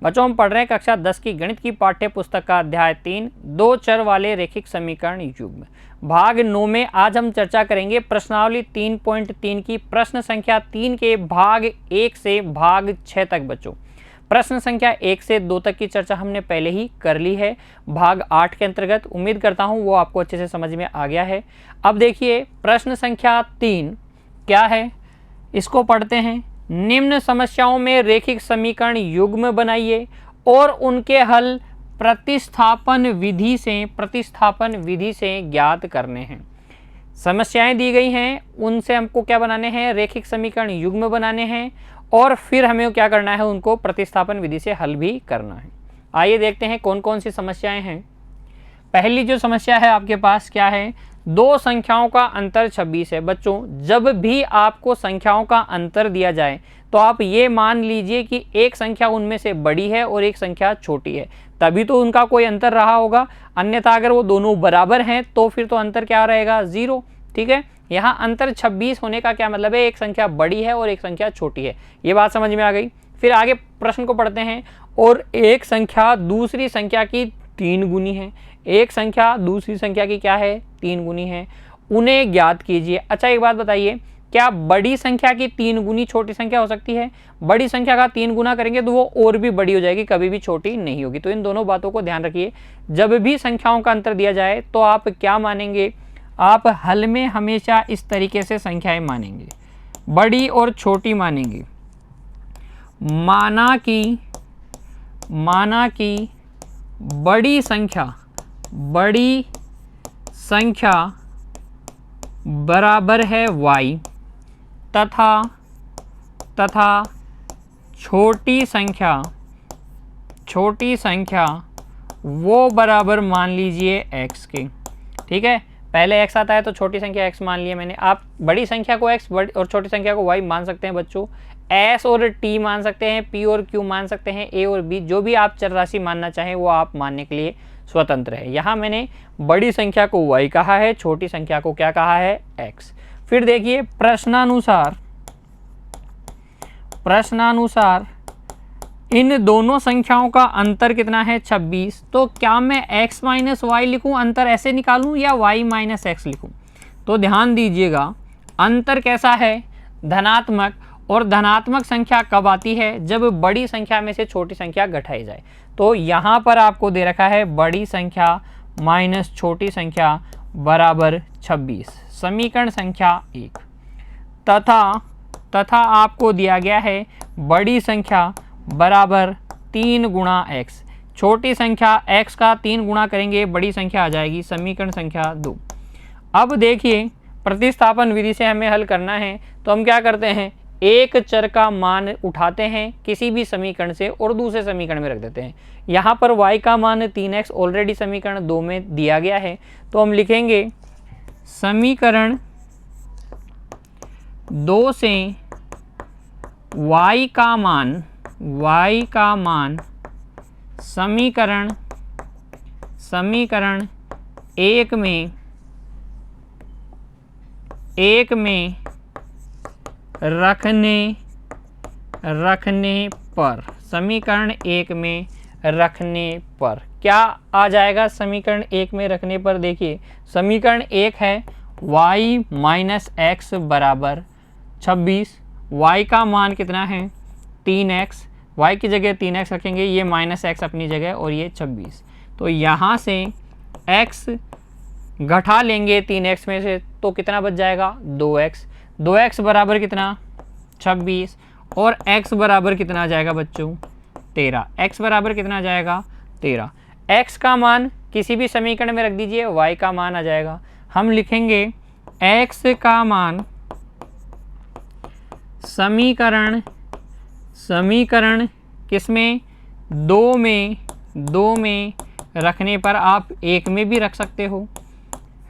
बच्चों हम पढ़ रहे हैं कक्षा 10 की गणित की पाठ्य पुस्तक का अध्याय 3 दो चर वाले रैखिक समीकरण युग्म भाग 9 में आज हम चर्चा करेंगे प्रश्नावली 3.3 की प्रश्न संख्या 3 के भाग 1 से भाग 6 तक। बच्चों प्रश्न संख्या 1 से 2 तक की चर्चा हमने पहले ही कर ली है भाग 8 के अंतर्गत। उम्मीद करता हूं वो आपको अच्छे से समझ में आ गया है। अब देखिए प्रश्न संख्या 3 क्या है, इसको पढ़ते हैं। निम्न समस्याओं में रैखिक समीकरण युग्म बनाइए और उनके हल प्रतिस्थापन विधि से ज्ञात करने हैं। समस्याएं दी गई हैं, उनसे हमको क्या बनाने हैं, रैखिक समीकरण युग्म बनाने हैं और फिर हमें क्या करना है, उनको प्रतिस्थापन विधि से हल भी करना है। आइए देखते हैं कौन कौन सी समस्याएं हैं। पहली जो समस्या है आपके पास क्या है, दो संख्याओं का अंतर 26 है। बच्चों जब भी आपको संख्याओं का अंतर दिया जाए तो आप ये मान लीजिए कि एक संख्या उनमें से बड़ी है और एक संख्या छोटी है, तभी तो उनका कोई अंतर रहा होगा। अन्यथा अगर वो दोनों बराबर हैं तो फिर तो अंतर क्या रहेगा, 0। ठीक है, यहाँ अंतर 26 होने का क्या मतलब है, एक संख्या बड़ी है और एक संख्या छोटी है। ये बात समझ में आ गई। फिर आगे प्रश्न को पढ़ते हैं। और एक संख्या दूसरी संख्या की 3 गुनी है, एक संख्या दूसरी संख्या की क्या है, 3 गुनी है, उन्हें ज्ञात कीजिए। अच्छा एक बात बताइए, क्या बड़ी संख्या की 3 गुनी छोटी संख्या हो सकती है? बड़ी संख्या का 3 गुना करेंगे तो वो और भी बड़ी हो जाएगी, कभी भी छोटी नहीं होगी। तो इन दोनों बातों को ध्यान रखिए। जब भी संख्याओं का अंतर दिया जाए तो आप क्या मानेंगे, आप हल में हमेशा इस तरीके से संख्याएं मानेंगे, बड़ी और छोटी मानेंगे। माना कि बड़ी संख्या बराबर है y तथा छोटी संख्या वो बराबर मान लीजिए x के। ठीक है, पहले x आता है तो छोटी संख्या x मान लिया मैंने। आप बड़ी संख्या को x और छोटी संख्या को y मान सकते हैं बच्चों। s और t मान सकते हैं, p और q मान सकते हैं, a और b, जो भी आप चर राशि मानना चाहें वो आप मानने के लिए स्वतंत्र है। यहाँ मैंने बड़ी संख्या को y कहा है, छोटी संख्या को क्या कहा है, x। फिर देखिए प्रश्नानुसार इन दोनों संख्याओं का अंतर कितना है, 26। तो क्या मैं x माइनस वाई लिखूँ, अंतर ऐसे निकालूँ, या y माइनस एक्स लिखूँ? तो ध्यान दीजिएगा अंतर कैसा है, धनात्मक। और धनात्मक संख्या कब आती है, जब बड़ी संख्या में से छोटी संख्या घटाई जाए। तो यहाँ पर आपको दे रखा है बड़ी संख्या माइनस छोटी संख्या बराबर 26, समीकरण संख्या 1। तथा आपको दिया गया है बड़ी संख्या बराबर 3 गुणा x, छोटी संख्या x का 3 गुणा करेंगे बड़ी संख्या आ जाएगी, समीकरण संख्या 2। अब देखिए प्रतिस्थापन विधि से हमें हल करना है, तो हम क्या करते हैं, एक चर का मान उठाते हैं किसी भी समीकरण से और दूसरे समीकरण में रख देते हैं। यहाँ पर y का मान 3x ऑलरेडी समीकरण 2 में दिया गया है, तो हम लिखेंगे समीकरण 2 से y का मान समीकरण 1 में रखने पर, समीकरण 1 में रखने पर क्या आ जाएगा, समीकरण 1 में रखने पर देखिए समीकरण 1 है y माइनस एक्स बराबर 26, y का मान कितना है, 3x, y की जगह 3x रखेंगे, ये माइनस एक्स अपनी जगह और ये 26। तो यहाँ से x घटा लेंगे 3x में से तो कितना बच जाएगा, 2x बराबर कितना, 26, और x बराबर कितना आ जाएगा बच्चों, 13। x बराबर कितना आ जाएगा, 13। x का मान किसी भी समीकरण में रख दीजिए, y का मान आ जाएगा। हम लिखेंगे x का मान समीकरण किसमें, 2 में रखने पर, आप 1 में भी रख सकते हो,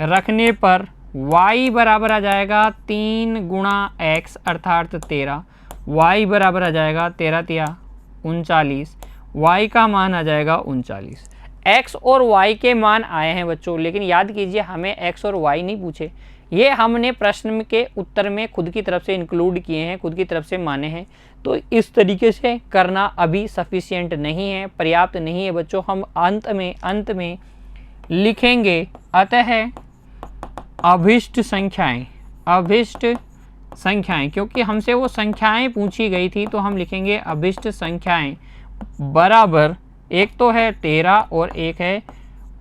रखने पर y बराबर आ जाएगा 3 गुणा x अर्थात 13, y बराबर आ जाएगा 13 तिया 39, y का मान आ जाएगा 39। x और y के मान आए हैं बच्चों, लेकिन याद कीजिए हमें x और y नहीं पूछे, ये हमने प्रश्न के उत्तर में खुद की तरफ से इंक्लूड किए हैं, खुद की तरफ से माने हैं। तो इस तरीके से करना अभी सफिशिएंट नहीं है, पर्याप्त नहीं है बच्चों। हम अंत में लिखेंगे अतः अभिष्ट संख्याएं, क्योंकि हमसे वो संख्याएं पूछी गई थी, तो हम लिखेंगे अभिष्ट संख्याएं बराबर, एक तो है 13 और एक है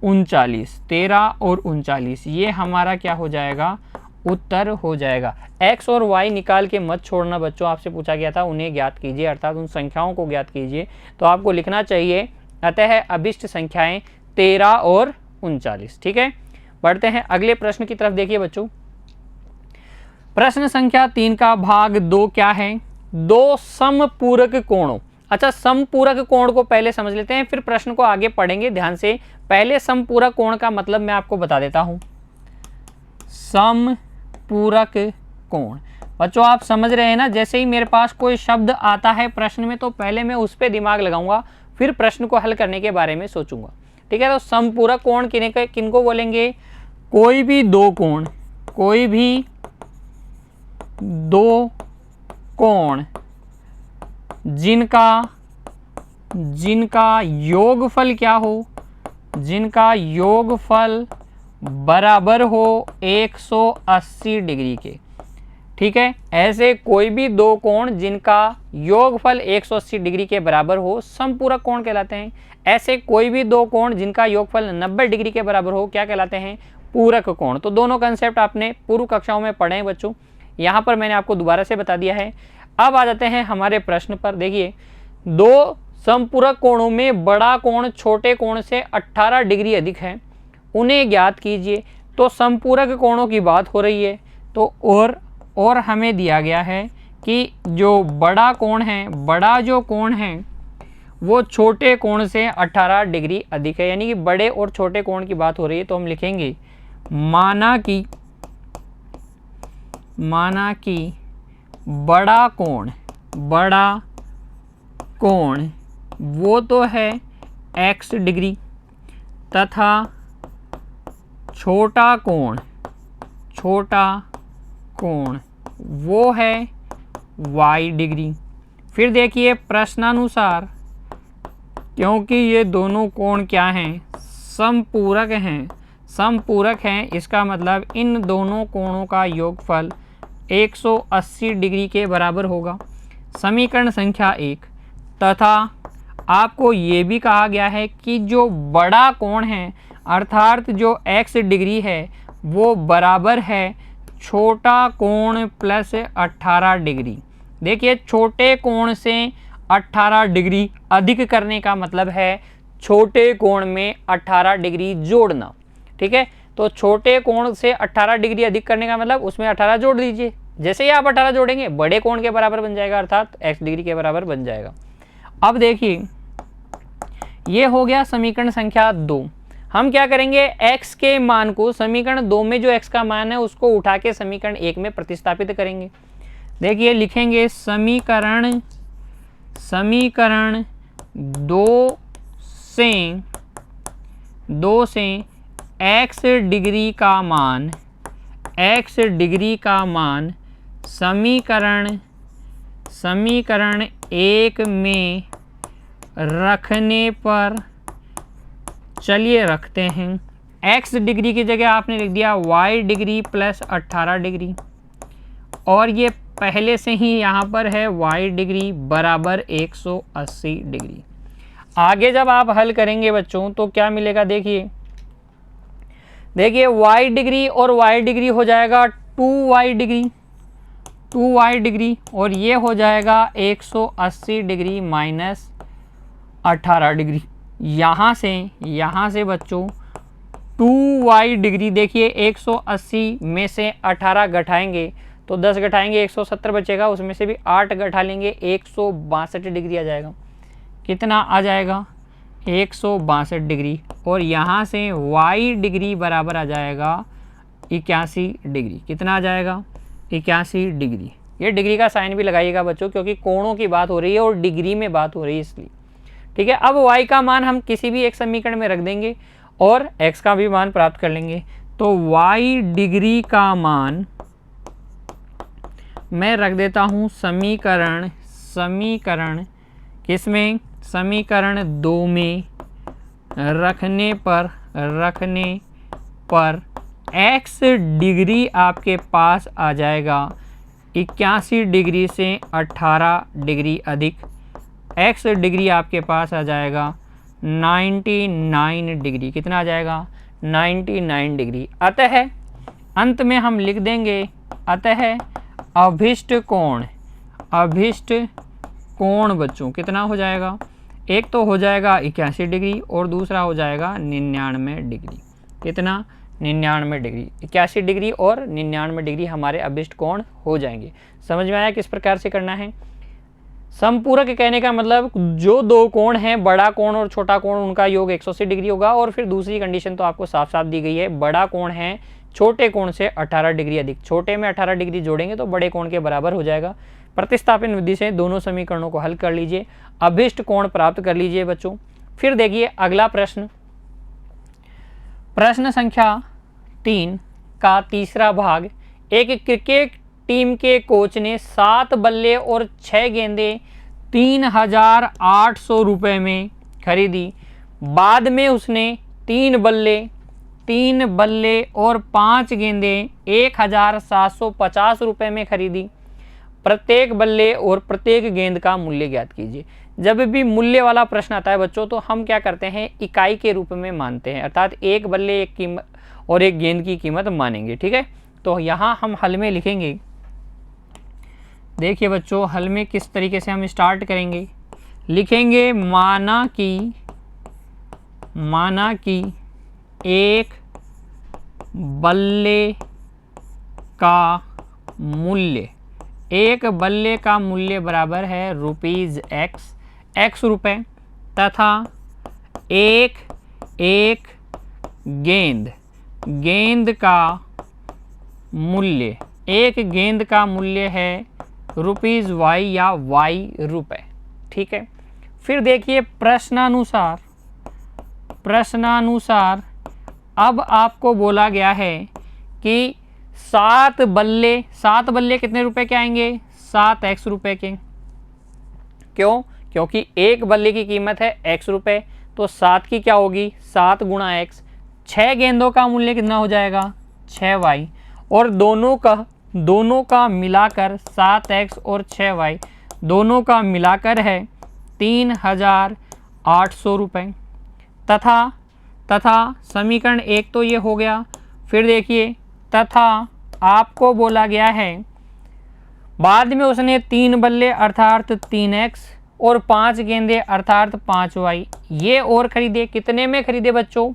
39, 13 और 39, ये हमारा क्या हो जाएगा, उत्तर हो जाएगा। x और y निकाल के मत छोड़ना बच्चों, आपसे पूछा गया था उन्हें ज्ञात कीजिए, अर्थात उन संख्याओं को ज्ञात कीजिए। तो आपको लिखना चाहिए अतः अभिष्ट संख्याएं 13 और 39। ठीक है, बढ़ते हैं अगले प्रश्न की तरफ। देखिए बच्चों, प्रश्न संख्या 3 का भाग 2 क्या है, दो समपूरक कोणों। अच्छा, समपूरक कोण को पहले समझ लेते हैं, फिर प्रश्न को आगे पढ़ेंगे ध्यान से। पहले समपूरक कोण का मतलब मैं आपको बता देता हूं। समपूरक कोण बच्चों आप समझ रहे हैं ना, जैसे ही मेरे पास कोई शब्द आता है प्रश्न में, तो पहले मैं उस पर दिमाग लगाऊंगा, फिर प्रश्न को हल करने के बारे में सोचूंगा। ठीक है, तो समपूरक कोण किनको बोलेंगे, कोई भी दो कोण जिनका योगफल क्या हो, जिनका योगफल बराबर हो 180 डिग्री के। ठीक है, ऐसे कोई भी दो कोण जिनका योगफल 180 डिग्री के बराबर हो समपूरक कोण कहलाते हैं। ऐसे कोई भी दो कोण जिनका योगफल 90 डिग्री के बराबर हो क्या कहलाते हैं, पूरक कोण। तो दोनों कंसेप्ट आपने पूर्व कक्षाओं में पढ़े हैं बच्चों, यहाँ पर मैंने आपको दोबारा से बता दिया है। अब आ जाते हैं हमारे प्रश्न पर। देखिए, दो समपूरक कोणों में बड़ा कोण छोटे कोण से 18 डिग्री अधिक है, उन्हें ज्ञात कीजिए। तो समपूरक कोणों की बात हो रही है, तो और हमें दिया गया है कि जो बड़ा कोण है, बड़ा जो कोण है वो छोटे कोण से 18 डिग्री अधिक है, यानी कि बड़े और छोटे कोण की बात हो रही है। तो हम लिखेंगे माना कि बड़ा कोण वो तो है x डिग्री, तथा छोटा कोण वो है y डिग्री। फिर देखिए प्रश्नानुसार, क्योंकि ये दोनों कोण क्या हैं, समपूरक हैं, इसका मतलब इन दोनों कोणों का योगफल 180 डिग्री के बराबर होगा। समीकरण संख्या 1, तथा आपको ये भी कहा गया है कि जो बड़ा कोण है अर्थात जो x डिग्री है वो बराबर है छोटा कोण प्लस 18 डिग्री। देखिए, छोटे कोण से 18 डिग्री अधिक करने का मतलब है छोटे कोण में 18 डिग्री जोड़ना। ठीक है, तो छोटे कोण से 18 डिग्री अधिक करने का मतलब उसमें 18 जोड़ दीजिए। जैसे ही आप 18 जोड़ेंगे बड़े कोण के बराबर बन जाएगा, अर्थात x डिग्री के बराबर बन जाएगा। अब देखिए, ये हो गया समीकरण संख्या 2। हम क्या करेंगे, x के मान को समीकरण 2 में जो x का मान है उसको उठा के समीकरण 1 में प्रतिस्थापित करेंगे। देखिए, लिखेंगे समीकरण 2 से x डिग्री का मान समीकरण 1 में रखने पर, चलिए रखते हैं, x डिग्री की जगह आपने लिख दिया y डिग्री प्लस 18 डिग्री, और ये पहले से ही यहाँ पर है y डिग्री बराबर 180 डिग्री। आगे जब आप हल करेंगे बच्चों तो क्या मिलेगा, देखिए y डिग्री और y डिग्री हो जाएगा 2y डिग्री, और ये हो जाएगा 180 डिग्री माइनस 18 डिग्री। यहाँ से बच्चों 2y डिग्री, देखिए 180 में से 18 घटाएंगे तो 10 घटाएंगे 170 बचेगा, उसमें से भी 8 घटा लेंगे 162 डिग्री आ जाएगा। कितना आ जाएगा, 162 डिग्री, और यहाँ से y डिग्री बराबर आ जाएगा 81 डिग्री। कितना आ जाएगा, 81 डिग्री। ये डिग्री का साइन भी लगाइएगा बच्चों, क्योंकि कोणों की बात हो रही है और डिग्री में बात हो रही है इसलिए। ठीक है, अब y का मान हम किसी भी एक समीकरण में रख देंगे और x का भी मान प्राप्त कर लेंगे। तो y डिग्री का मान मैं रख देता हूँ समीकरण किसमें, समीकरण 2 में रखने पर x डिग्री आपके पास आ जाएगा 81 डिग्री से 18 डिग्री अधिक, x डिग्री आपके पास आ जाएगा 99 डिग्री। कितना आ जाएगा, 99 डिग्री। अतः अंत में हम लिख देंगे, अतः अभिष्ट कोण बच्चों कितना हो जाएगा, एक तो हो जाएगा 81 डिग्री और दूसरा हो जाएगा 99 डिग्री। कितना, 99 डिग्री। 81 डिग्री और 99 डिग्री हमारे अभिष्ट कोण हो जाएंगे। समझ में आया किस प्रकार से करना है। समपूरक कहने का मतलब जो दो कोण हैं, बड़ा कोण और छोटा कोण, उनका योग 180 डिग्री होगा। और फिर दूसरी कंडीशन तो आपको साफ साफ दी गई है, बड़ा कोण है छोटे कोण से 18 डिग्री अधिक, छोटे में 18 डिग्री जोड़ेंगे तो बड़े कोण के बराबर हो जाएगा। प्रतिस्थापन विधि से दोनों समीकरणों को हल कर लीजिए, अभिष्ट कोण प्राप्त कर लीजिए बच्चों। फिर देखिए अगला प्रश्न, प्रश्न संख्या 3 का तीसरा भाग। एक क्रिकेट टीम के कोच ने 7 बल्ले और 6 गेंदें 3800 रुपये में खरीदी। बाद में उसने 3 बल्ले और 5 गेंदें 1750 रुपये में खरीदी। प्रत्येक बल्ले और प्रत्येक गेंद का मूल्य ज्ञात कीजिए। जब भी मूल्य वाला प्रश्न आता है बच्चों तो हम क्या करते हैं, इकाई के रूप में मानते हैं, अर्थात एक बल्ले एक कीमत और एक गेंद की कीमत मानेंगे। ठीक है, तो यहाँ हम हल में लिखेंगे। देखिए बच्चों, हल में किस तरीके से हम स्टार्ट करेंगे, लिखेंगे माना कि एक बल्ले का मूल्य बराबर है ₹x रुपये तथा एक गेंद का मूल्य है ₹y या y रुपये। ठीक है, फिर देखिए प्रश्नानुसार अब आपको बोला गया है कि 7 बल्ले कितने रुपए के आएंगे, 7x रुपये के। क्यों, क्योंकि एक बल्ले की कीमत है x रुपये, तो 7 की क्या होगी, 7 गुणा x। 6 गेंदों का मूल्य कितना हो जाएगा, 6y, और दोनों का मिलाकर 7x और 6y दोनों का मिलाकर है 3800 रुपये। तथा समीकरण 1 तो ये हो गया। फिर देखिए, तथा आपको बोला गया है बाद में उसने 3 बल्ले अर्थात 3x और 5 गेंदे अर्थात 5y ये और खरीदे। कितने में खरीदे बच्चों,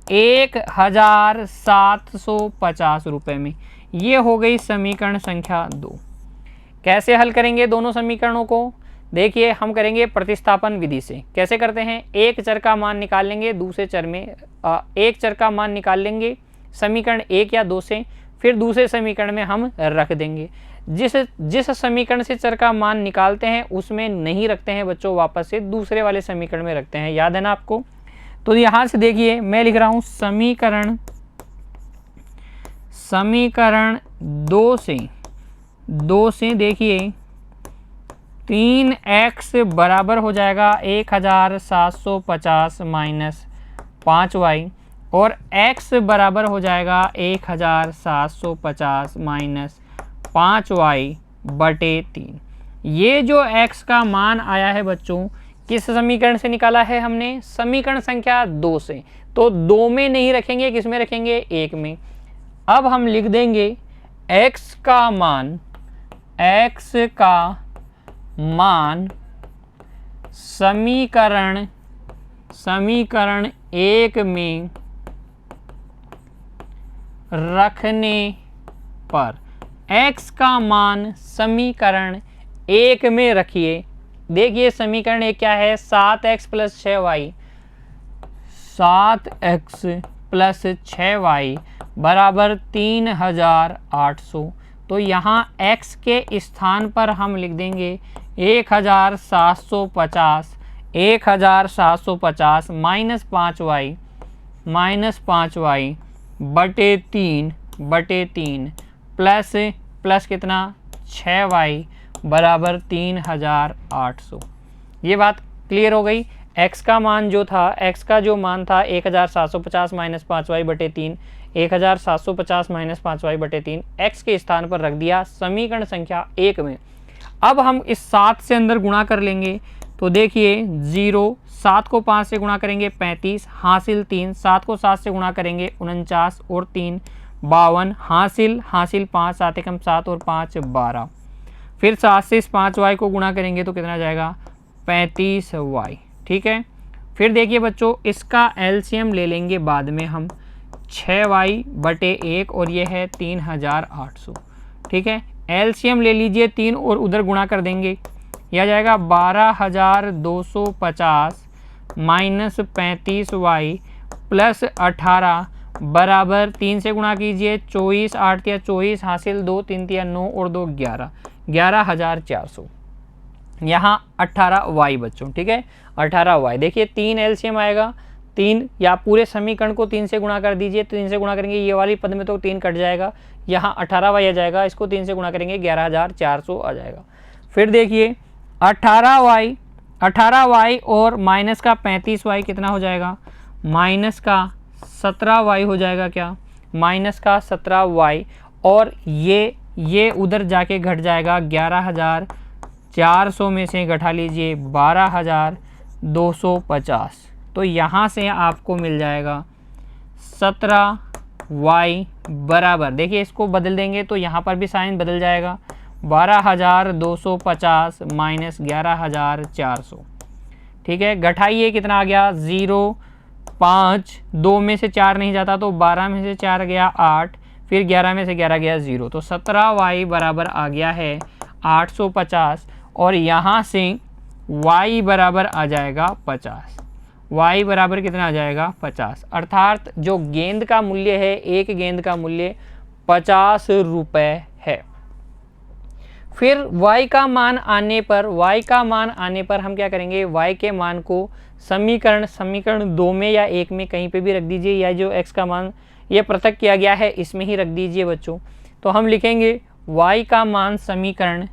1750 रुपये में। ये हो गई समीकरण संख्या 2। कैसे हल करेंगे दोनों समीकरणों को, देखिए हम करेंगे प्रतिस्थापन विधि से। कैसे करते हैं, एक चर का मान निकाल लेंगे, दूसरे चर में एक चर का मान निकाल लेंगे समीकरण 1 या 2 से, फिर दूसरे समीकरण में हम रख देंगे। जिस समीकरण से चर का मान निकालते हैं उसमें नहीं रखते हैं बच्चों, वापस से दूसरे वाले समीकरण में रखते हैं, याद है ना आपको। तो यहाँ से देखिए मैं लिख रहा हूँ समीकरण 2 से देखिए 3x बराबर हो जाएगा 1750 माइनस 5y और x बराबर हो जाएगा 1750 माइनस 5y बटे 3। ये जो x का मान आया है बच्चों किस समीकरण से निकाला है हमने, समीकरण संख्या 2 से। तो 2 में नहीं रखेंगे, किस में रखेंगे, 1 में। अब हम लिख देंगे x का मान समीकरण 1 में रखने पर, x का मान समीकरण 1 में रखिए। देखिए समीकरण 1 क्या है, 7x plus 6y, 7x plus 6y बराबर 3800। तो यहाँ x के स्थान पर हम लिख देंगे 1750 माइनस 5y बटे तीन प्लस प्लस कितना 6y बराबर 3800। ये बात क्लियर हो गई। x का मान जो था, x का जो मान था 1750 माइनस 5y बटे 3, 1750 माइनस 5y बटे 3 x के स्थान पर रख दिया समीकरण संख्या 1 में। अब हम इस 7 से अंदर गुणा कर लेंगे तो देखिए 0, 7 को 5 से गुणा करेंगे 35, हासिल 3, 7 को 7 से गुणा करेंगे 49 और 3 52, हासिल 5, 7 एकम 7 और 5 12। फिर 7 से इस 5y को गुणा करेंगे तो कितना जाएगा 35y। ठीक है, फिर देखिए बच्चों इसका एलसीएम ले लेंगे बाद में हम, 6y बटे 1 और ये है 3800। ठीक है, एलसीएम ले लीजिए 3 और उधर गुणा कर देंगे, यह जाएगा 12250 माइनस 35y प्लस 18 बराबर 3 से गुणा कीजिए 24, 8 या 24, हासिल 2, 3 या 9 और 2 11, 11400। यहाँ 18y बच्चों। ठीक है, 18y। देखिए 3 एलसीएम आएगा, 3 या पूरे समीकरण को 3 से गुणा कर दीजिए, 3 से गुणा करेंगे ये वाली पद में तो 3 कट जाएगा, यहाँ 18y आ जाएगा, इसको 3 से गुणा करेंगे 11400 आ जाएगा। फिर देखिए 18y और माइनस का 35y कितना हो जाएगा, माइनस का 17y हो जाएगा। क्या, माइनस का 17y और ये उधर जाके घट जाएगा, 11400 में से घटा लीजिए 12250, तो यहाँ से आपको मिल जाएगा 17y बराबर, देखिए इसको बदल देंगे तो यहाँ पर भी साइन बदल जाएगा, 12250 माइनस 11400। ठीक है, घटाइए कितना आ गया 0, 5, 2 में से 4 नहीं जाता तो 12 में से 4 गया 8, फिर 11 में से 11 गया 0, तो 17y बराबर आ गया है 850 और यहाँ से y बराबर आ जाएगा 50। y बराबर कितना आ जाएगा 50, अर्थात जो गेंद का मूल्य है, एक गेंद का मूल्य 50 रुपये है। फिर y का मान आने पर हम क्या करेंगे, y के मान को समीकरण 2 में या 1 में कहीं पे भी रख दीजिए, या जो x का मान ये पृथक किया गया है इसमें ही रख दीजिए बच्चों। तो हम लिखेंगे y का मान समीकरण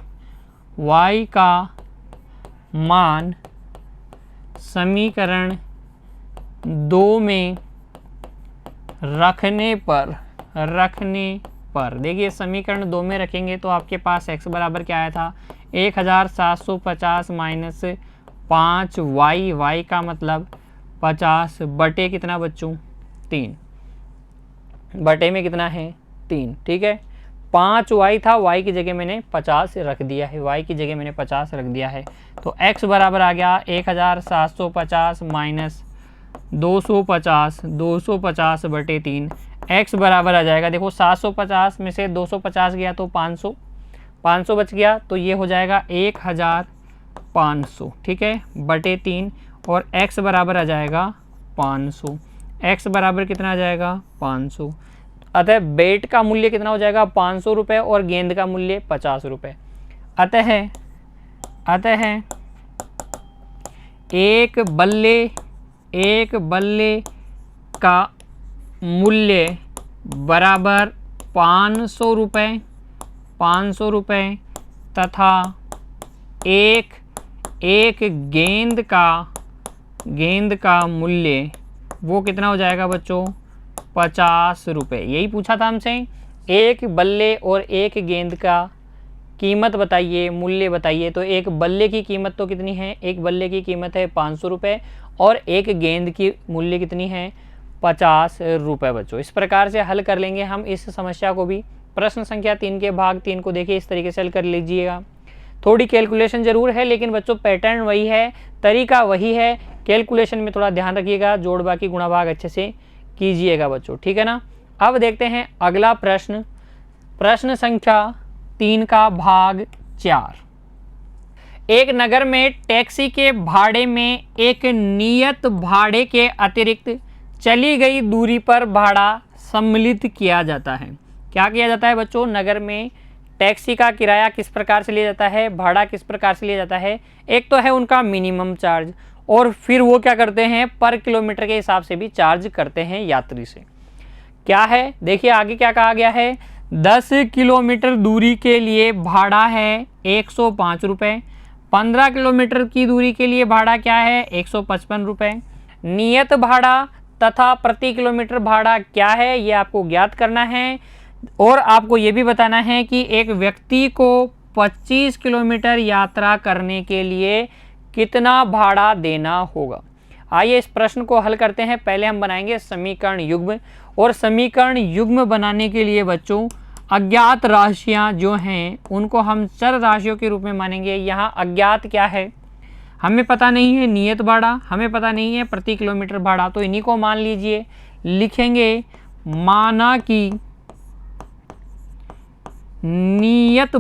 2 में रखने पर देखिए समीकरण 2 में रखेंगे तो आपके पास x बराबर क्या आया था, 1750 माइनस 5y, y का मतलब 50 बटे कितना बच्चों 3, बटे में कितना है 3। ठीक है, 5y था, y की जगह मैंने 50 रख दिया है, y की जगह मैंने 50 रख दिया है, तो x बराबर आ गया 1750 माइनस 250 बटे 3, x बराबर आ जाएगा, देखो 750 में से 250 गया तो 500 बच गया, तो ये हो जाएगा 1500। ठीक है, बटे 3 और x बराबर आ जाएगा 500, x बराबर कितना आ जाएगा 500। अतः बैट का मूल्य कितना हो जाएगा 500 रुपये और गेंद का मूल्य 50 रुपये। अतः एक बल्ले का मूल्य बराबर 500 रुपये तथा एक गेंद का मूल्य वो कितना हो जाएगा बच्चों 50 रुपये। यही पूछा था हमसे, एक बल्ले और एक गेंद का कीमत बताइए, मूल्य बताइए। तो एक बल्ले की कीमत तो कितनी है, एक बल्ले की कीमत है 500 रुपये और एक गेंद की मूल्य कितनी है 50 रुपये बच्चों। इस प्रकार से हल कर लेंगे हम इस समस्या को भी। प्रश्न संख्या 3 के भाग 3 को देखिए इस तरीके से हल कर लीजिएगा। थोड़ी कैलकुलेशन ज़रूर है लेकिन बच्चों पैटर्न वही है, तरीका वही है। कैलकुलेशन में थोड़ा ध्यान रखिएगा, जोड़ बाकी गुणा भाग अच्छे से कीजिएगा बच्चों, ठीक है ना। अब देखते हैं अगला प्रश्न, प्रश्न संख्या 3 का भाग 4। एक नगर में टैक्सी के भाड़े में एक नियत भाड़े के अतिरिक्त चली गई दूरी पर भाड़ा सम्मिलित किया जाता है। क्या किया जाता है बच्चों, नगर में टैक्सी का किराया किस प्रकार से लिया जाता है, भाड़ा किस प्रकार से लिया जाता है। एक तो है उनका मिनिमम चार्ज और फिर वो क्या करते हैं पर किलोमीटर के हिसाब से भी चार्ज करते हैं यात्री से। क्या है, देखिए आगे क्या कहा गया है, 10 किलोमीटर दूरी के लिए भाड़ा है 105 रुपये, 15 किलोमीटर की दूरी के लिए भाड़ा क्या है 155 रुपये। नियत भाड़ा तथा प्रति किलोमीटर भाड़ा क्या है ये आपको ज्ञात करना है, और आपको ये भी बताना है कि एक व्यक्ति को 25 किलोमीटर यात्रा करने के लिए कितना भाड़ा देना होगा। आइए इस प्रश्न को हल करते हैं। पहले हम बनाएंगे समीकरण युग्म, और समीकरण युग्म बनाने के लिए बच्चों अज्ञात राशियां जो हैं उनको हम चर राशियों के रूप में मानेंगे। यहाँ अज्ञात क्या है, हमें पता नहीं है नियत भाड़ा, हमें पता नहीं है प्रति किलोमीटर भाड़ा, तो इन्हीं को मान लीजिए। लिखेंगे माना कि नियत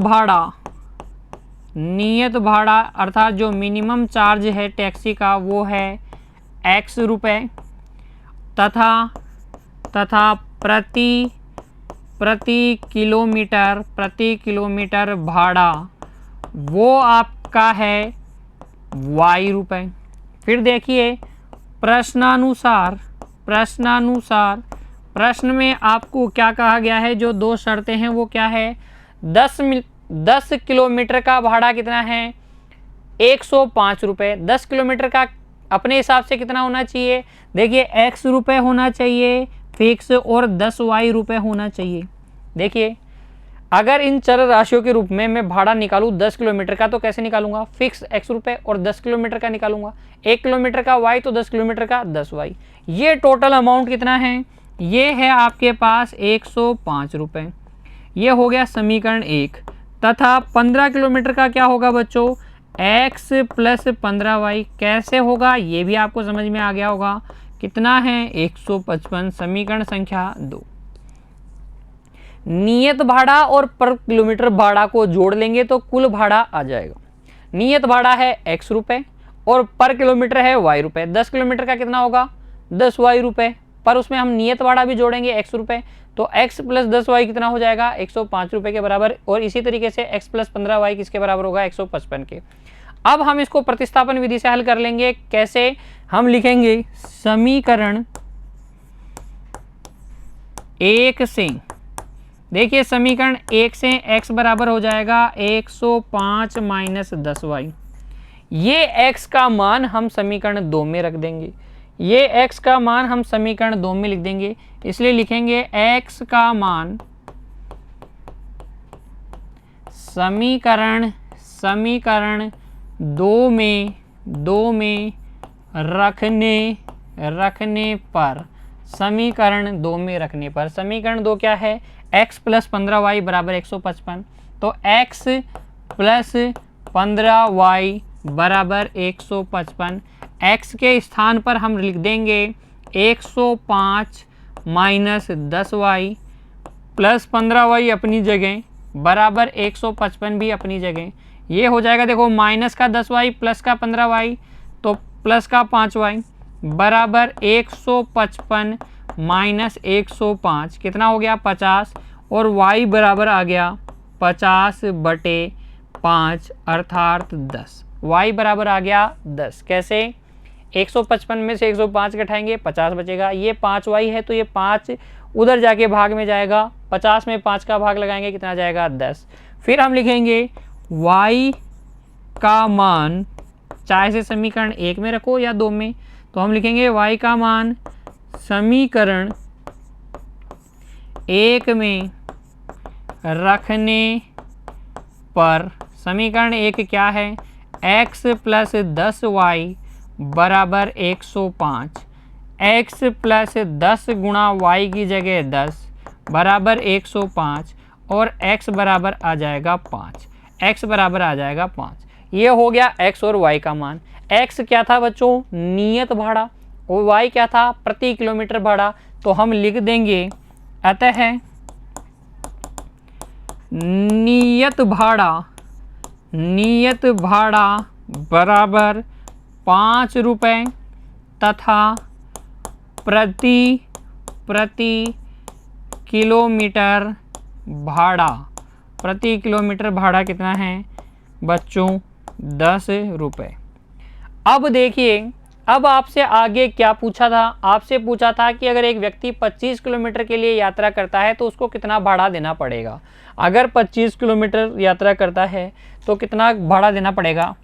भाड़ा अर्थात जो मिनिमम चार्ज है टैक्सी का वो है x रुपये, तथा प्रति किलोमीटर भाड़ा वो आपका है y रुपये। फिर देखिए प्रश्नानुसार प्रश्न में आपको क्या कहा गया है, जो दो शर्तें हैं वो क्या है, 10 किलोमीटर का भाड़ा कितना है 105 रुपये। 10 किलोमीटर का अपने हिसाब से कितना होना चाहिए, देखिए x रुपये होना चाहिए फिक्स और 10 y रुपये होना चाहिए। देखिए अगर इन चर राशियों के रूप में मैं भाड़ा निकालूं 10 किलोमीटर का तो कैसे निकालूंगा, फिक्स x रुपये और 10 किलोमीटर का निकालूंगा, 1 किलोमीटर का y तो 10 किलोमीटर का 10 y। ये टोटल अमाउंट कितना है, ये है आपके पास 105 रुपये। ये हो गया समीकरण 1। तथा 15 किलोमीटर का क्या होगा बच्चों, x प्लस 15y। कैसे होगा ये भी आपको समझ में आ गया होगा, कितना है 155। समीकरण संख्या 2। नियत भाड़ा और पर किलोमीटर भाड़ा को जोड़ लेंगे तो कुल भाड़ा आ जाएगा। नियत भाड़ा है x रुपये और पर किलोमीटर है y रुपये। 10 किलोमीटर का कितना होगा 10 y रुपये, पर उसमें हम नियत भाड़ा भी जोड़ेंगे x रुपये, तो x प्लस 10 y कितना हो जाएगा 105 रुपये के बराबर। और इसी तरीके से x प्लस 15 y किसके बराबर होगा 155 के। अब हम इसको प्रतिस्थापन विधि से हल कर लेंगे। कैसे, हम लिखेंगे समीकरण 1 से, देखिए समीकरण 1 से x बराबर हो जाएगा 105 माइनस 10y। ये x का मान हम समीकरण 2 में रख देंगे, ये x का मान हम समीकरण 2 में लिख देंगे, इसलिए लिखेंगे x का मान समीकरण 2 में रखने पर, समीकरण 2 में रखने पर, समीकरण 2 क्या है, x प्लस 15y बराबर 155, तो x प्लस 15y बराबर 155। x के स्थान पर हम लिख देंगे 105 माइनस 10y प्लस 15y अपनी जगह बराबर 155 भी अपनी जगह। ये हो जाएगा देखो माइनस का 10y प्लस का 15y तो प्लस का 5y बराबर 155 माइनस 105 कितना हो गया 50, और y बराबर आ गया 50/5 अर्थात 10। y बराबर आ गया 10। कैसे, 155 में से 105 घटाएंगे 50 बचेगा, ये 5y है तो ये 5 उधर जाके भाग में जाएगा, 50 में 5 का भाग लगाएंगे कितना जाएगा 10। फिर हम लिखेंगे y का मान, चाहे से समीकरण 1 में रखो या 2 में, तो हम लिखेंगे y का मान समीकरण 1 में रखने पर, समीकरण 1 क्या है, x प्लस 10y बराबर 105, x प्लस 10 गुणा y की जगह 10 बराबर 105 और x बराबर आ जाएगा 5, x बराबर आ जाएगा 5। ये हो गया x और y का मान। x क्या था बच्चों, नियत भाड़ा, और y क्या था, प्रति किलोमीटर भाड़ा। तो हम लिख देंगे अतः नियत भाड़ा बराबर 5 रुपये तथा प्रति किलोमीटर भाड़ा कितना है बच्चों 10 रुपये। अब देखिए अब आपसे आगे क्या पूछा था, आपसे पूछा था कि अगर एक व्यक्ति 25 किलोमीटर के लिए यात्रा करता है तो उसको कितना भाड़ा देना पड़ेगा। अगर 25 किलोमीटर यात्रा करता है तो कितना भाड़ा देना पड़ेगा।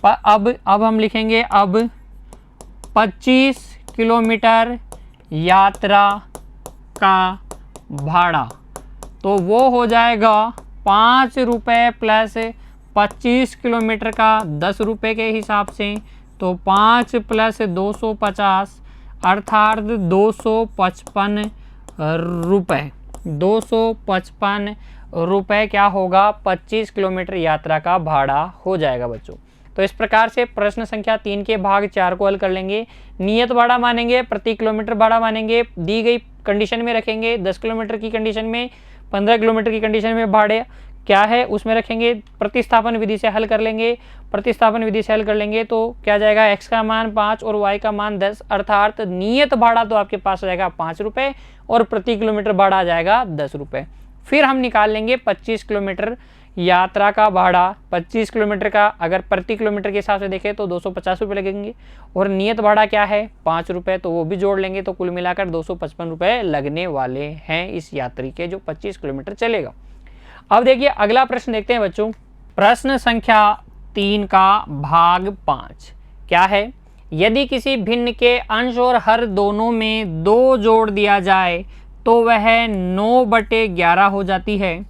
अब हम लिखेंगे अब 25 किलोमीटर यात्रा का भाड़ा, तो वो हो जाएगा 5 रुपये प्लस 25 किलोमीटर का 10 रुपये के हिसाब से, तो 5 प्लस 250 अर्थात 255 रुपये। 255 रुपये क्या होगा, 25 किलोमीटर यात्रा का भाड़ा हो जाएगा बच्चों। तो इस प्रकार से प्रश्न संख्या 3 के भाग 4 को हल कर लेंगे। नियत भाड़ा मानेंगे, प्रति किलोमीटर भाड़ा मानेंगे, दी गई कंडीशन में रखेंगे, 10 किलोमीटर की कंडीशन में, 15 किलोमीटर की कंडीशन में भाड़े क्या है उसमें रखेंगे, प्रतिस्थापन विधि से हल कर लेंगे। प्रतिस्थापन विधि से हल कर लेंगे तो क्या जाएगा, x का मान 5 और y का मान 10, अर्थात नियत भाड़ा तो आपके पास आ जाएगा 5 रुपये और प्रति किलोमीटर भाड़ा आ जाएगा 10 रुपये। फिर हम निकाल लेंगे 25 किलोमीटर यात्रा का भाड़ा। 25 किलोमीटर का अगर प्रति किलोमीटर के हिसाब से देखें तो 250 रुपये लगेंगे और नियत भाड़ा क्या है 5 रुपये, तो वो भी जोड़ लेंगे, तो कुल मिलाकर 255 रुपये लगने वाले हैं इस यात्री के जो 25 किलोमीटर चलेगा। अब देखिए अगला प्रश्न देखते हैं बच्चों। प्रश्न संख्या 3 का भाग 5 क्या है, यदि किसी भिन्न के अंश और हर दोनों में 2 जोड़ दिया जाए तो वह 9/11 हो जाती है,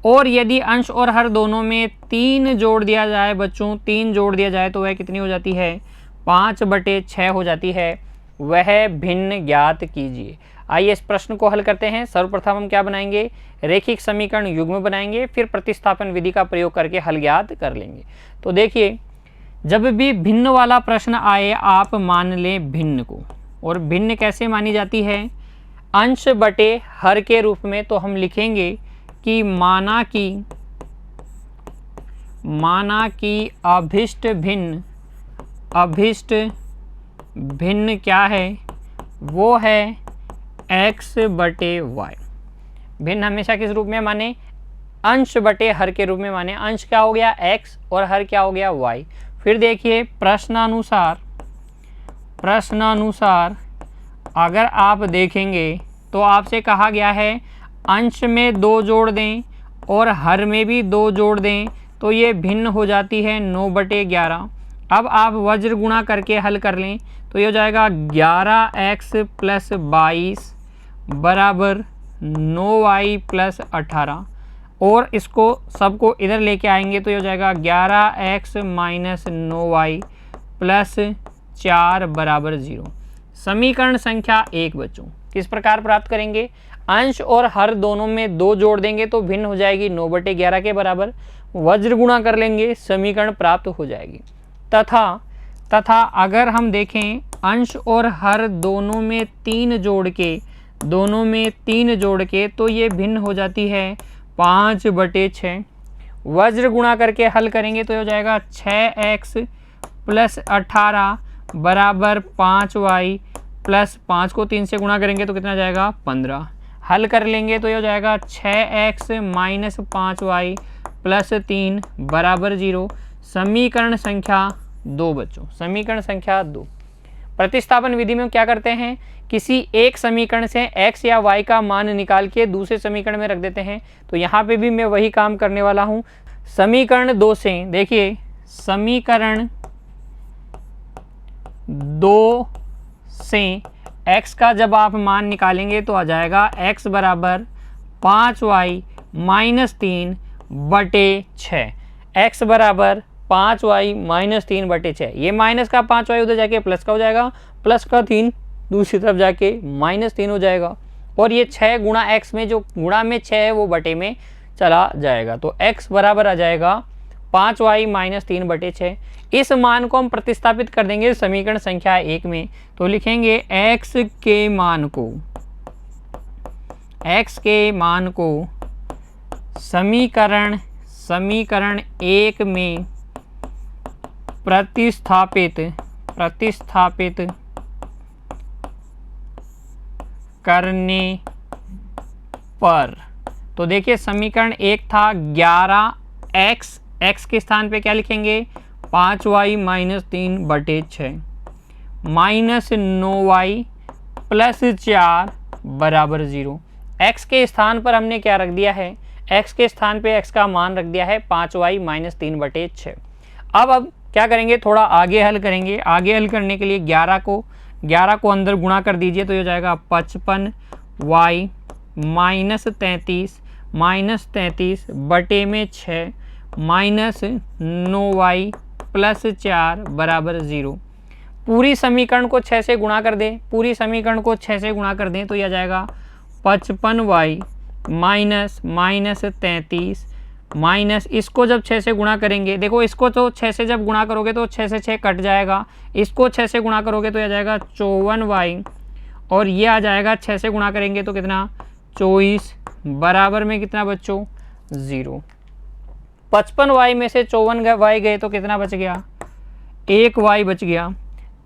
और यदि अंश और हर दोनों में 3 जोड़ दिया जाए बच्चों, 3 जोड़ दिया जाए तो वह कितनी हो जाती है, 5/6 हो जाती है। वह भिन्न ज्ञात कीजिए। आइए इस प्रश्न को हल करते हैं। सर्वप्रथम हम क्या बनाएंगे, रेखिक समीकरण युग्म बनाएंगे, फिर प्रतिस्थापन विधि का प्रयोग करके हल ज्ञात कर लेंगे। तो देखिए जब भी भिन्न वाला प्रश्न आए आप मान लें भिन्न को, और भिन्न कैसे मानी जाती है, अंश बटे हर के रूप में। तो हम लिखेंगे कि माना कि अभिष्ट भिन्न क्या है, वो है x/y। भिन्न हमेशा किस रूप में माने, अंश बटे हर के रूप में माने। अंश क्या हो गया x और हर क्या हो गया y। फिर देखिए प्रश्नानुसार अगर आप देखेंगे तो आपसे कहा गया है अंश में 2 जोड़ दें और हर में भी 2 जोड़ दें, तो ये भिन्न हो जाती है 9/11। अब आप वज्र गुणा करके हल कर लें तो ये हो जाएगा 11x + 22 बराबर 9y + 18, और इसको सबको इधर लेके आएंगे तो ये हो जाएगा 11x - 9y + 4 बराबर 0। समीकरण संख्या 1 बच्चों किस प्रकार प्राप्त करेंगे, अंश और हर दोनों में 2 जोड़ देंगे तो भिन्न हो जाएगी 9/11 के बराबर, वज्र गुणा कर लेंगे समीकरण प्राप्त हो जाएगी। तथा अगर हम देखें अंश और हर दोनों में 3 जोड़ के तो ये भिन्न हो जाती है 5/6। वज्र गुणा करके हल करेंगे तो हो जाएगा 6x + 18 बराबर 5y + 5 को 3 से गुणा करेंगे तो कितना जाएगा 15। हल कर लेंगे तो ये हो जाएगा 6x - 5y + 3 बराबर 0। समीकरण संख्या 2 बच्चों, समीकरण संख्या 2। प्रतिस्थापन विधि में क्या करते हैं, किसी एक समीकरण से x या y का मान निकाल के दूसरे समीकरण में रख देते हैं। तो यहाँ पे भी मैं वही काम करने वाला हूँ। समीकरण 2 से देखिए, समीकरण 2 से x का जब आप मान निकालेंगे तो आ जाएगा x बराबर 5y - 3/6। x बराबर 5y - 3/6। ये माइनस का 5y उधर जाके प्लस का हो जाएगा, प्लस का 3 दूसरी तरफ जाके -3 हो जाएगा, और ये 6 गुणा x में जो गुणा में 6 है वो बटे में चला जाएगा। तो x बराबर आ जाएगा 5y - 3/6। इस मान को हम प्रतिस्थापित कर देंगे समीकरण संख्या 1 में। तो लिखेंगे x के मान को समीकरण 1 में प्रतिस्थापित करने पर, तो देखिए समीकरण 1 था 11x, x के स्थान पे क्या लिखेंगे 5y - 3/6 माइनस 9y प्लस 4 बराबर 0। x के स्थान पर हमने क्या रख दिया है, x के स्थान पे x का मान रख दिया है 5y माइनस 3/6। अब क्या करेंगे, थोड़ा आगे हल करेंगे। आगे हल करने के लिए 11 को अंदर गुणा कर दीजिए तो ये हो जाएगा 55y माइनस 33 बटे में 6 माइनस 9y प्लस 4 बराबर 0। पूरी समीकरण को 6 से गुणा कर दें, पूरी समीकरण को 6 से गुणा कर दें तो यह आ जाएगा 55y माइनस 33 माइनस, इसको जब 6 से गुणा करेंगे, देखो इसको तो 6 से जब गुणा करोगे तो 6 से 6 कट जाएगा, इसको 6 से गुणा करोगे तो यह आ जाएगा 54y और ये आ जाएगा 6 से गुणा करेंगे तो कितना 24 बराबर में कितना बच्चों 0। 55y में से 54y गए तो कितना बच गया, 1y बच गया।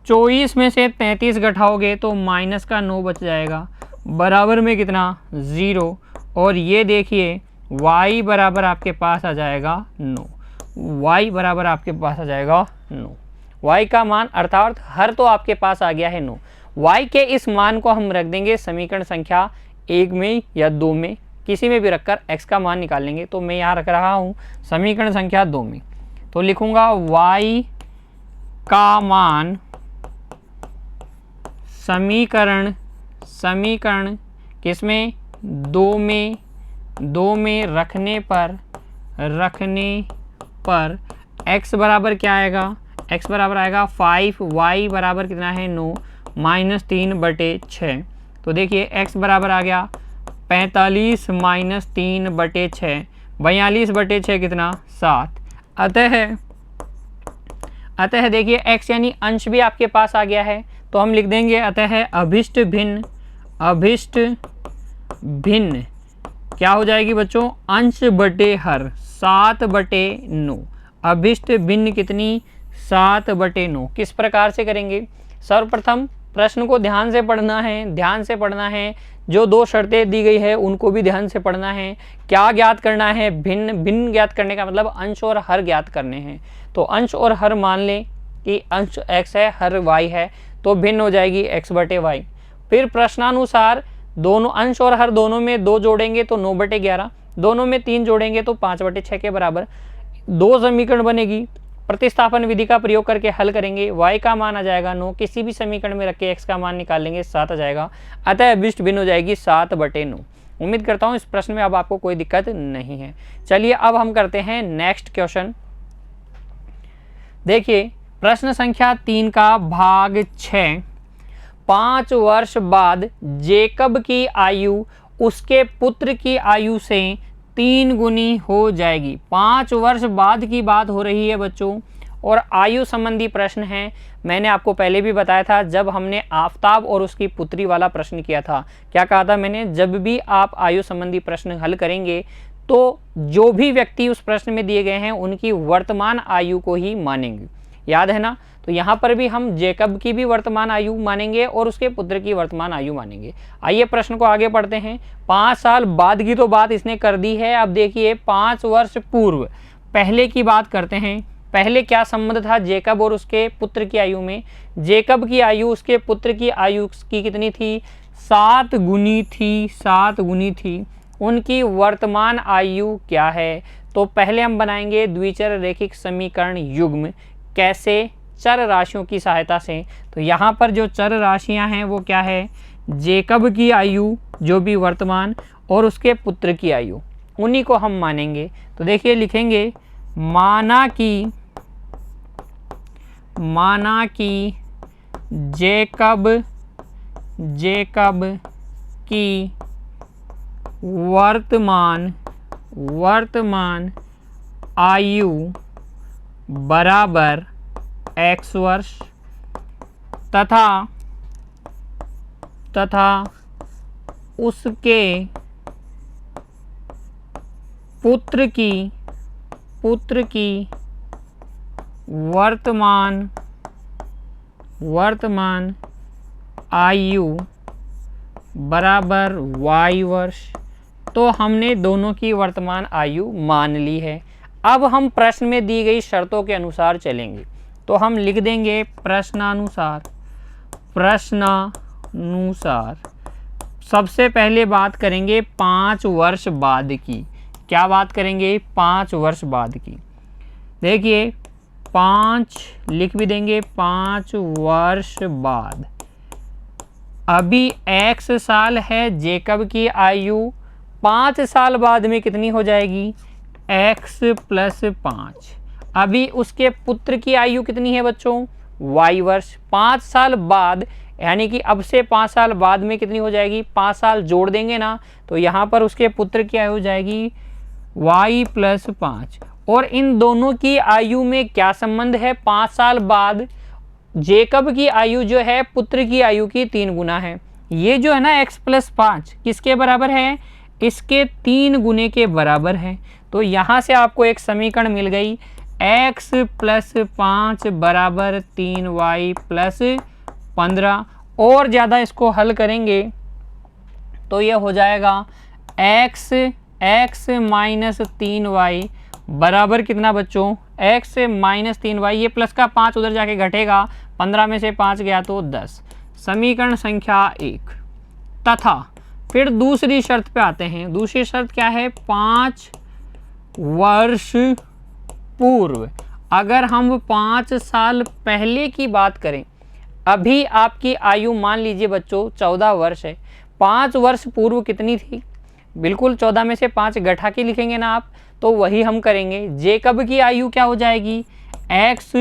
24 में से 33 घटाओगे तो माइनस का 9 बच जाएगा बराबर में कितना 0। और ये देखिए y बराबर आपके पास आ जाएगा 9, y बराबर आपके पास आ जाएगा 9। y का मान अर्थात हर तो आपके पास आ गया है 9। y के इस मान को हम रख देंगे समीकरण संख्या 1 में या 2 में, किसी में भी रखकर x का मान निकाल लेंगे। तो मैं यहाँ रख रहा हूँ समीकरण संख्या 2 में, तो लिखूँगा y का मान समीकरण किसमें 2 में रखने पर x बराबर क्या आएगा, x बराबर आएगा 5y बराबर कितना है 9 माइनस 3/6। तो देखिए x बराबर आ गया 45 माइनस 3/6, 42/6 कितना 7। अतः देखिए x यानी अंश भी आपके पास आ गया है, तो हम लिख देंगे अतः अभिष्ट भिन्न क्या हो जाएगी बच्चों, अंश बटे हर 7/9। अभिष्ट भिन्न कितनी 7/9। किस प्रकार से करेंगे, सर्वप्रथम प्रश्न को ध्यान से पढ़ना है, जो 2 शर्तें दी गई है उनको भी ध्यान से पढ़ना है। क्या ज्ञात करना है, भिन्न ज्ञात करने का मतलब अंश और हर ज्ञात करने हैं। तो अंश और हर मान लें कि अंश x है हर y है, तो भिन्न हो जाएगी x/y। फिर प्रश्नानुसार दोनों अंश और हर दोनों में 2 जोड़ेंगे तो 9/11, दोनों में 3 जोड़ेंगे तो 5/6 के बराबर 2 समीकरण बनेगी। प्रतिस्थापन विधि का प्रयोग करके हल करेंगे, y का मान आ जाएगा 9, किसी भी समीकरण में रख के x का मान निकाल लेंगे 7 आ जाएगा। अतः अभिष्ट भिन्न हो जाएगी 7/9। उम्मीद करता हूँ इस प्रश्न में अब आपको कोई दिक्कत नहीं है। चलिए अब हम करते हैं नेक्स्ट क्वेश्चन। देखिए प्रश्न संख्या 3 का भाग 6। 5 वर्ष बाद जेकब की आयु उसके पुत्र की आयु से 3 गुनी हो जाएगी। 5 वर्ष बाद की बात हो रही है बच्चों, और आयु संबंधी प्रश्न है। मैंने आपको पहले भी बताया था जब हमने आफताब और उसकी पुत्री वाला प्रश्न किया था, क्या कहा था मैंने, जब भी आप आयु संबंधी प्रश्न हल करेंगे तो जो भी व्यक्ति उस प्रश्न में दिए गए हैं उनकी वर्तमान आयु को ही मानेंगे, याद है ना। तो यहाँ पर भी हम जेकब की भी वर्तमान आयु मानेंगे और उसके पुत्र की वर्तमान आयु मानेंगे। आइए प्रश्न को आगे पढ़ते हैं। 5 साल बाद की तो बात इसने कर दी है। अब देखिए 5 वर्ष पूर्व पहले की बात करते हैं। पहले क्या संबंध था जेकब और उसके पुत्र की आयु में। जेकब की आयु उसके पुत्र की आयु की कितनी थी, 7 गुनी थी, 7 गुनी थी। उनकी वर्तमान आयु क्या है, तो पहले हम बनाएंगे द्विचर रैखिक समीकरण युग्म। कैसे, चर राशियों की सहायता से। तो यहाँ पर जो चर राशियाँ हैं वो क्या है, जेकब की आयु जो भी वर्तमान और उसके पुत्र की आयु, उन्हीं को हम मानेंगे। तो देखिए लिखेंगे माना कि जेकब की वर्तमान आयु बराबर x वर्ष तथा उसके पुत्र की वर्तमान आयु बराबर y वर्ष। तो हमने दोनों की वर्तमान आयु मान ली है। अब हम प्रश्न में दी गई शर्तों के अनुसार चलेंगे। तो हम लिख देंगे प्रश्नानुसार प्रश्नानुसार सबसे पहले बात करेंगे 5 वर्ष बाद की। क्या बात करेंगे? 5 वर्ष बाद की। देखिए 5 लिख भी देंगे, 5 वर्ष बाद। अभी x साल है जेकब की आयु, 5 साल बाद में कितनी हो जाएगी? x + 5। अभी उसके पुत्र की आयु कितनी है बच्चों? y वर्ष। 5 साल बाद यानी कि अब से 5 साल बाद में कितनी हो जाएगी? 5 साल जोड़ देंगे ना, तो यहाँ पर उसके पुत्र की आयु हो जाएगी y + 5। और इन दोनों की आयु में क्या संबंध है? 5 साल बाद जेकब की आयु जो है पुत्र की आयु की 3 गुना है। ये जो है ना x + 5 किसके बराबर है? इसके 3 गुने के बराबर है। तो यहाँ से आपको एक समीकरण मिल गई, x + 5 बराबर 3y + 15। और ज़्यादा इसको हल करेंगे तो ये हो जाएगा x - 3y बराबर कितना बच्चों? x - 3y। ये प्लस का 5 उधर जाके घटेगा, 15 में से 5 गया तो 10। समीकरण संख्या 1। तथा फिर दूसरी शर्त पे आते हैं। दूसरी शर्त क्या है? 5 वर्ष पूर्व। अगर हम 5 साल पहले की बात करें, अभी आपकी आयु मान लीजिए बच्चों 14 वर्ष है। 5 वर्ष पूर्व कितनी थी? बिल्कुल 14 में से 5 घटा के लिखेंगे ना आप, तो वही हम करेंगे। जेकब की आयु क्या हो जाएगी? x -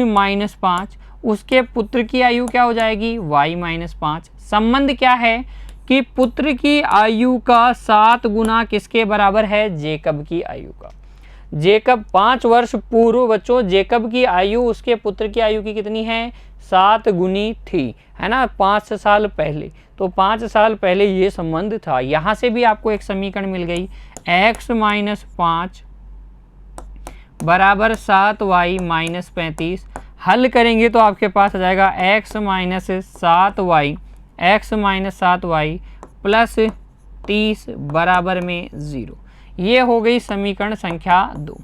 5। उसके पुत्र की आयु क्या हो जाएगी? y - 5। संबंध क्या है कि पुत्र की आयु का 7 गुना किसके बराबर है? जेकब की आयु का। जेकब 5 वर्ष पूर्व बच्चों जेकब की आयु उसके पुत्र की आयु की कितनी है? 7 गुनी थी, है ना, 5 साल पहले। तो 5 साल पहले ये संबंध था। यहाँ से भी आपको एक समीकरण मिल गई, x - 5 बराबर 7y - 35। हल करेंगे तो आपके पास आ जाएगा x - 7y प्लस 30 बराबर में 0। ये हो गई समीकरण संख्या 2।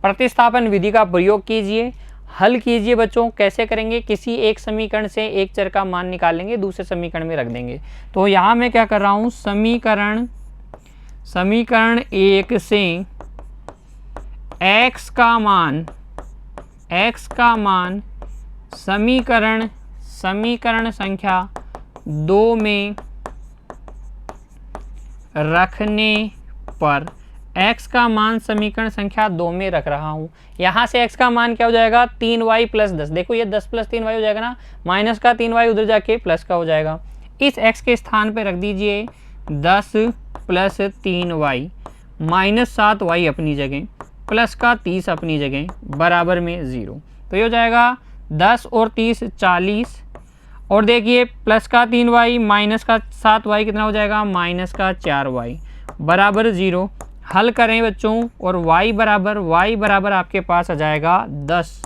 प्रतिस्थापन विधि का प्रयोग कीजिए, हल कीजिए बच्चों। कैसे करेंगे? किसी एक समीकरण से एक चर का मान निकालेंगे, दूसरे समीकरण में रख देंगे। तो यहाँ मैं क्या कर रहा हूँ? समीकरण 1 से x का मान समीकरण संख्या 2 में रखने पर, x का मान समीकरण संख्या 2 में रख रहा हूँ। यहाँ से x का मान क्या हो जाएगा? 3y + 10। देखो ये 10 + 3y हो जाएगा ना, माइनस का 3y उधर जाके प्लस का हो जाएगा। इस x के स्थान पे रख दीजिए 10 + 3y - 7y अपनी जगह, प्लस का 30 अपनी जगह, बराबर में 0। तो ये हो जाएगा 10 और 30 40। और देखिए प्लस का 3y माइनस का 7y कितना हो जाएगा? माइनस का 4y बराबर 0। हल करें बच्चों और y बराबर आपके पास आ जाएगा 10।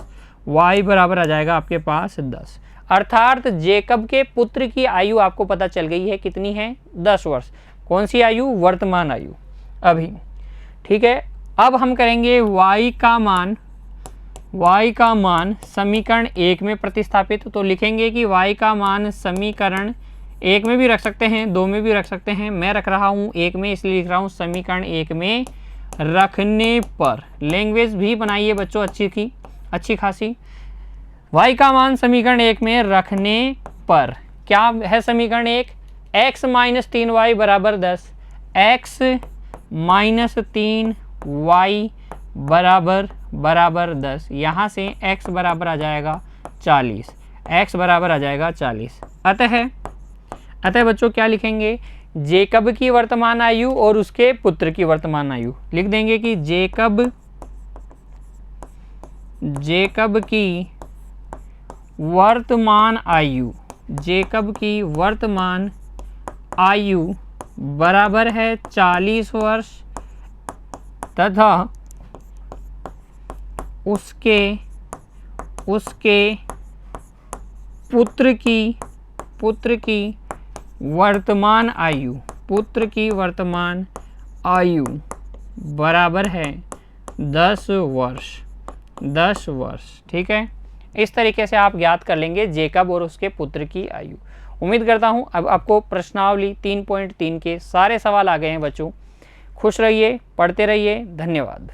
y बराबर आ जाएगा आपके पास 10। अर्थात जेकब के पुत्र की आयु आपको पता चल गई है कितनी है? 10 वर्ष। कौन सी आयु? वर्तमान आयु अभी। ठीक है, अब हम करेंगे y का मान समीकरण 1 में प्रतिस्थापित। तो लिखेंगे कि y का मान समीकरण 1 में भी रख सकते हैं, 2 में भी रख सकते हैं। मैं रख रहा हूँ 1 में, इसलिए लिख रहा हूँ समीकरण 1 में रखने पर। लैंग्वेज भी बनाइए बच्चों अच्छी खासी। y का मान समीकरण 1 में रखने पर क्या है? समीकरण 1 x - 3y बराबर 10, x - 3y बराबर 10। यहाँ से x बराबर आ जाएगा 40। x बराबर आ जाएगा 40। अतः बच्चों क्या लिखेंगे? जेकब की वर्तमान आयु और उसके पुत्र की वर्तमान आयु लिख देंगे कि जेकब की वर्तमान आयु बराबर है 40 वर्ष तथा उसके पुत्र की वर्तमान आयु बराबर है 10 वर्ष। ठीक है, इस तरीके से आप ज्ञात कर लेंगे जेकब और उसके पुत्र की आयु। उम्मीद करता हूँ अब आपको प्रश्नावली 3.3 के सारे सवाल आ गए हैं बच्चों। खुश रहिए, पढ़ते रहिए, धन्यवाद।